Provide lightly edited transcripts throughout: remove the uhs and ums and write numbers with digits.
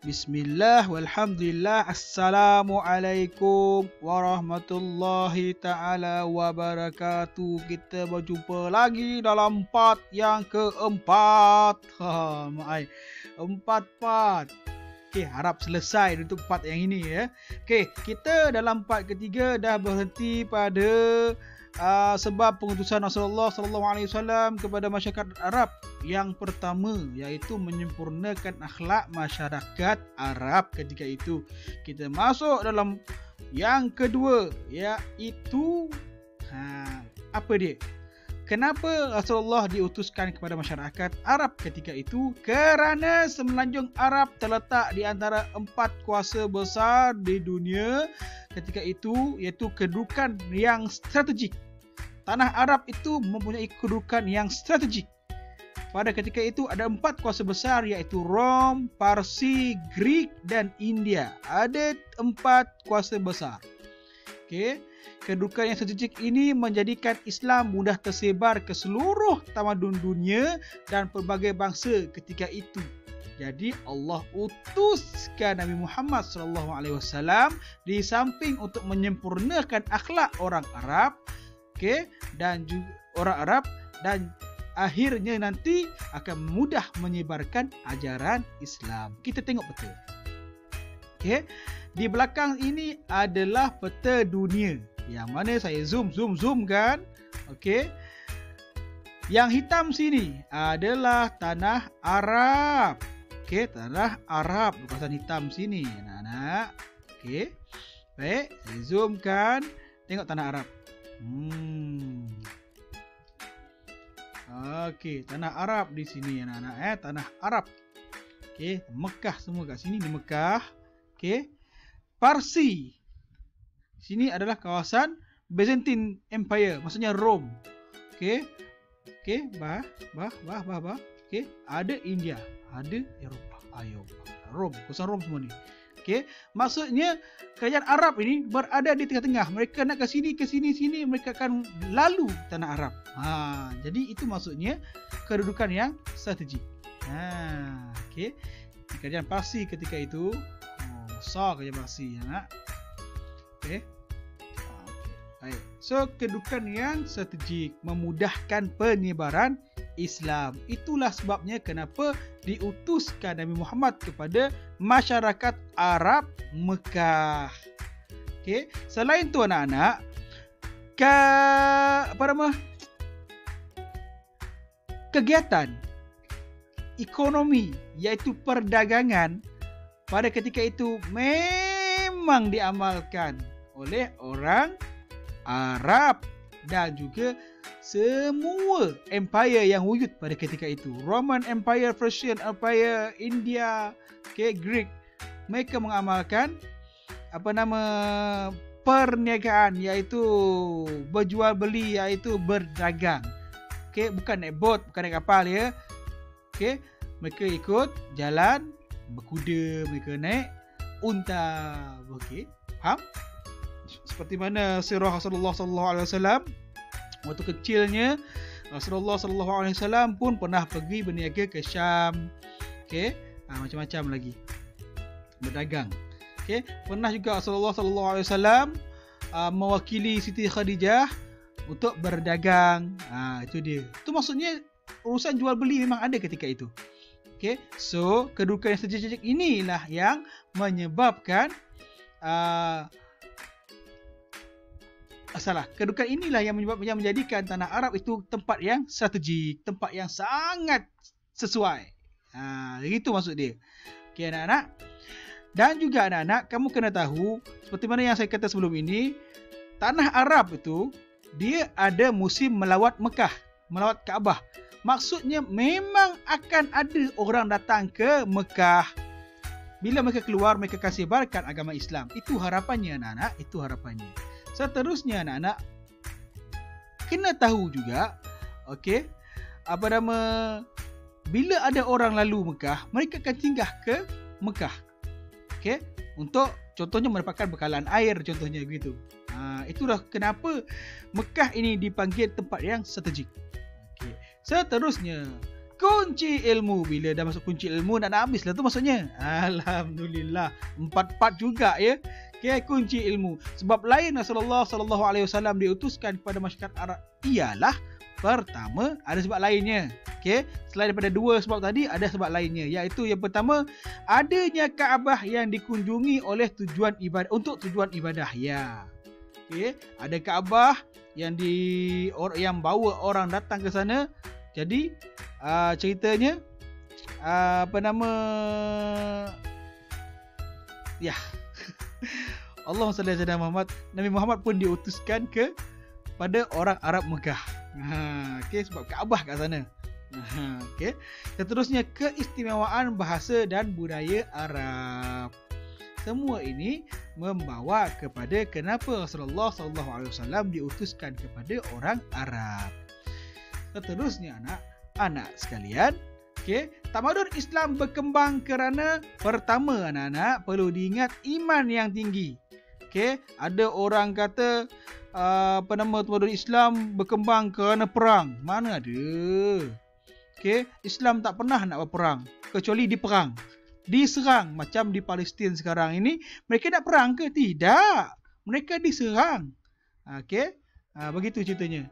Bismillah, walhamdulillah, assalamualaikum warahmatullahi ta'ala wabarakatuh. Kita berjumpa lagi dalam part yang keempat. Maaf, empat. Okey, harap selesai untuk part yang ini ya. Okey, kita dalam part ketiga dah berhenti pada sebab pengutusan Rasulullah SAW kepada masyarakat Arab. Yang pertama iaitu menyempurnakan akhlak masyarakat Arab ketika itu. Kita masuk dalam yang kedua iaitu apa dia? Kenapa Rasulullah diutuskan kepada masyarakat Arab ketika itu? Kerana semenanjung Arab terletak di antara 4 kuasa besar di dunia ketika itu, iaitu kedudukan yang strategik. Tanah Arab itu mempunyai kedudukan yang strategik. Pada ketika itu ada 4 kuasa besar iaitu Rom, Parsi, Greek dan India. Ada 4 kuasa besar. Okey, kedudukan yang strategik ini menjadikan Islam mudah tersebar ke seluruh tamadun dunia dan pelbagai bangsa ketika itu. Jadi Allah utuskan Nabi Muhammad SAW di samping untuk menyempurnakan akhlak orang Arab, dan juga orang Arab, dan akhirnya nanti akan mudah menyebarkan ajaran Islam. Kita tengok betul. Okey, di belakang ini adalah peta dunia. Yang mana saya zoom kan. Okey. Yang hitam sini adalah tanah Arab. Okey, tanah Arab, kawasan hitam sini, anak-anak. Okey. Baik, saya zoom kan. Tengok tanah Arab. Okey, tanah Arab di sini anak-anak, tanah Arab. Okey, Mekah semua kat sini, di Mekah. Okey. Parsi. Sini adalah kawasan Byzantine Empire, maksudnya Rom. Okey. Okey, Okey, ada India, ada Eropah. Rom, kawasan Rom semua ni. Okey, maksudnya kerajaan Arab ini berada di tengah-tengah. Mereka nak ke sini, mereka akan lalu tanah Arab. Jadi itu maksudnya kedudukan yang strategik. Okey. Kerajaan Parsi ketika itu besar kerajaan Parsi, anak. Okey. Baik. So kedudukan yang strategik memudahkan penyebaran Islam. Itulah sebabnya kenapa diutuskan Nabi Muhammad kepada masyarakat Arab Mekah. Okey, selain tu anak-anak, kegiatan ekonomi iaitu perdagangan pada ketika itu memang diamalkan oleh orang Arab dan juga semua empire yang wujud pada ketika itu. Roman Empire, Persian Empire, India, Greek. Mereka mengamalkan perniagaan, iaitu berjual beli, iaitu berdagang. Bukan naik bot, bukan naik kapal ya. Mereka ikut jalan berkuda, mereka naik unta. Faham? Seperti mana sirah Rasulullah SAW. Waktu kecilnya Rasulullah SAW pun pernah pergi berniaga ke Syam. Macam-macam lagi berdagang. Pernah juga Rasulullah SAW mewakili Siti Khadijah untuk berdagang. Itu dia. Itu maksudnya urusan jual beli memang ada ketika itu. So kedudukan yang strategik inilah yang menyebabkan kedudukan inilah yang menjadikan tanah Arab itu tempat yang strategik, tempat yang sangat sesuai. Itu maksud dia. Okey anak-anak. Dan juga anak-anak, kamu kena tahu seperti mana yang saya kata sebelum ini, tanah Arab itu dia ada musim melawat Mekah, melawat Kaabah. Maksudnya memang akan ada orang datang ke Mekah. Bila mereka keluar, mereka akan sebarkan agama Islam. Itu harapannya anak-anak, itu harapannya. Seterusnya anak-anak, kena tahu juga, bila ada orang lalu Mekah, mereka akan singgah ke Mekah. Untuk contohnya mendapatkan bekalan air, contohnya begitu. Itulah kenapa Mekah ini dipanggil tempat yang strategik. Seterusnya, kunci ilmu. Bila dah masuk kunci ilmu, nak habis lah tu maksudnya. Alhamdulillah. 4 part juga ya. Okay, kunci ilmu. Sebab lain Rasulullah SAW diutuskan kepada masyarakat Arab ialah pertama, ada sebab lainnya. Okay, selain daripada 2 sebab tadi, ada sebab lainnya. Iaitu yang pertama, adanya Kaabah yang dikunjungi oleh tujuan ibadah, untuk tujuan ibadah. Ya. Okay, ada Kaabah yang bawa orang datang ke sana. Jadi ceritanya Allahumma salli ala Muhammad. Nabi Muhammad pun diutuskan pada orang Arab Mekah. Okay, sebab Kaabah kat sana. Okay. Seterusnya, keistimewaan bahasa dan budaya Arab. Semua ini membawa kepada kenapa Rasulullah SAW diutuskan kepada orang Arab. Seterusnya, anak-anak sekalian, okay, tamadun Islam berkembang kerana pertama, anak-anak perlu diingat iman yang tinggi. Okay, ada orang kata tamadun Islam berkembang kerana perang. Mana ada? Okay, Islam tak pernah nak berperang kecuali diperang, diserang. Macam di Palestin sekarang ini, mereka nak perang ke? Tidak, mereka diserang. Okay, begitu ceritanya.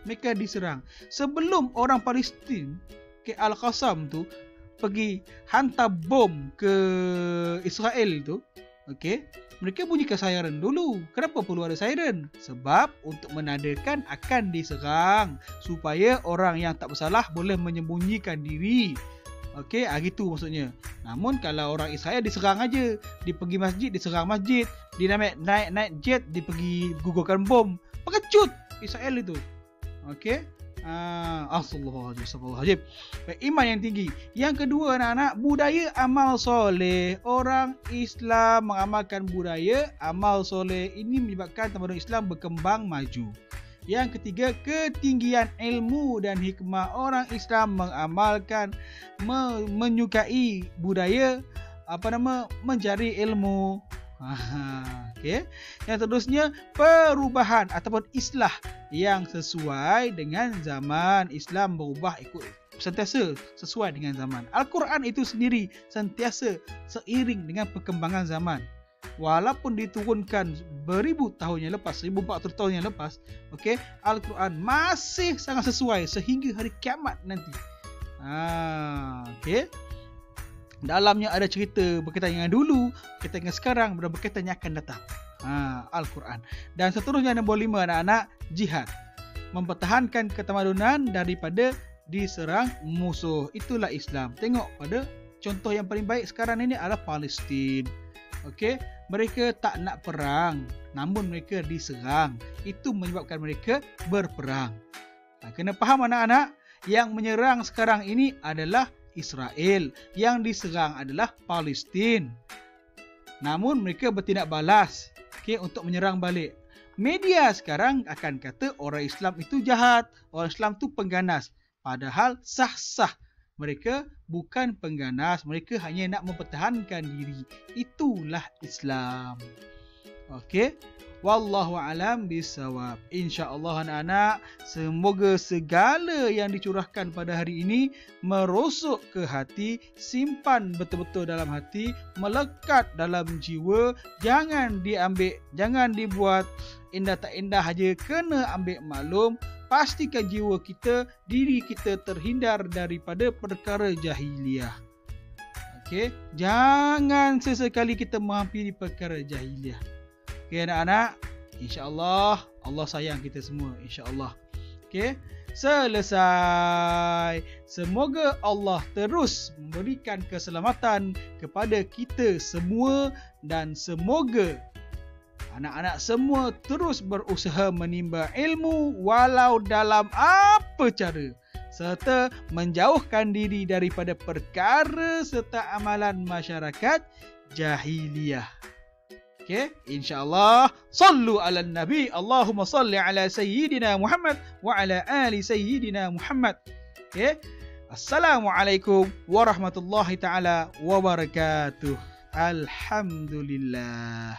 Mereka diserang. Sebelum orang Palestin, okay, Al-Qassam tu pergi hantar bom ke Israel tu, okay, mereka bunyikan siren dulu. Kenapa perlu ada siren? Sebab untuk menandakan akan diserang, supaya orang yang tak bersalah boleh menyembunyikan diri. Okey, gitu maksudnya. Namun kalau orang Israel diserang aja, dia pergi masjid, diserang masjid, dia naik jet, dia pergi gugurkan bom, pengecut Israel itu. Okey. Astagfirullahaladzim. Iman yang tinggi. Yang kedua, anak-anak, budaya amal soleh. Orang Islam mengamalkan budaya amal soleh. Ini menyebabkan tamadun Islam berkembang maju. Yang ketiga, ketinggian ilmu dan hikmah. Orang Islam mengamalkan, menyukai budaya mencari ilmu. Okay. Yang seterusnya, perubahan ataupun islah yang sesuai dengan zaman. Islam berubah ikut sentiasa sesuai dengan zaman. Al-Quran itu sendiri sentiasa seiring dengan perkembangan zaman. Walaupun diturunkan beribu tahun yang lepas, 1400 tahun yang lepas, okay, Al-Quran masih sangat sesuai sehingga hari kiamat nanti. Okay. Dalamnya ada cerita berkaitan dengan dulu, berkaitan dengan sekarang, dan berkaitan yang akan datang. Al-Quran. Dan seterusnya, nombor 5, anak-anak, jihad. Mempertahankan ketamadunan daripada diserang musuh. Itulah Islam. Tengok pada contoh yang paling baik sekarang ini adalah Palestin. Okey, mereka tak nak perang, namun mereka diserang. Itu menyebabkan mereka berperang. Kena faham anak-anak, yang menyerang sekarang ini adalah Israel, yang diserang adalah Palestin. Namun mereka bertindak balas, okay, untuk menyerang balik. Media sekarang akan kata orang Islam itu jahat, orang Islam itu pengganas. Padahal sah-sah mereka bukan pengganas, mereka hanya nak mempertahankan diri. Itulah Islam. Okey. Wallahu alam bisawab. InsyaAllah anak-anak, semoga segala yang dicurahkan pada hari ini merosok ke hati, simpan betul-betul dalam hati, melekat dalam jiwa. Jangan diambil, jangan dibuat indah tak indah saja, kena ambil maklum. Pastikan jiwa kita, diri kita terhindar daripada perkara jahiliah. Okey, jangan sesekali kita menghampiri perkara jahiliah. Okey anak-anak, insya-Allah Allah sayang kita semua, insya-Allah. Okey, selesai. Semoga Allah terus memberikan keselamatan kepada kita semua dan semoga anak-anak semua terus berusaha menimba ilmu walau dalam apa cara, serta menjauhkan diri daripada perkara serta amalan masyarakat jahiliah. Okay, insyaAllah. Sallu ala Nabi. Allahumma salli ala Sayyidina Muhammad wa ala ali Sayyidina Muhammad. Okay. Assalamualaikum warahmatullahi ta'ala wabarakatuh. Alhamdulillah.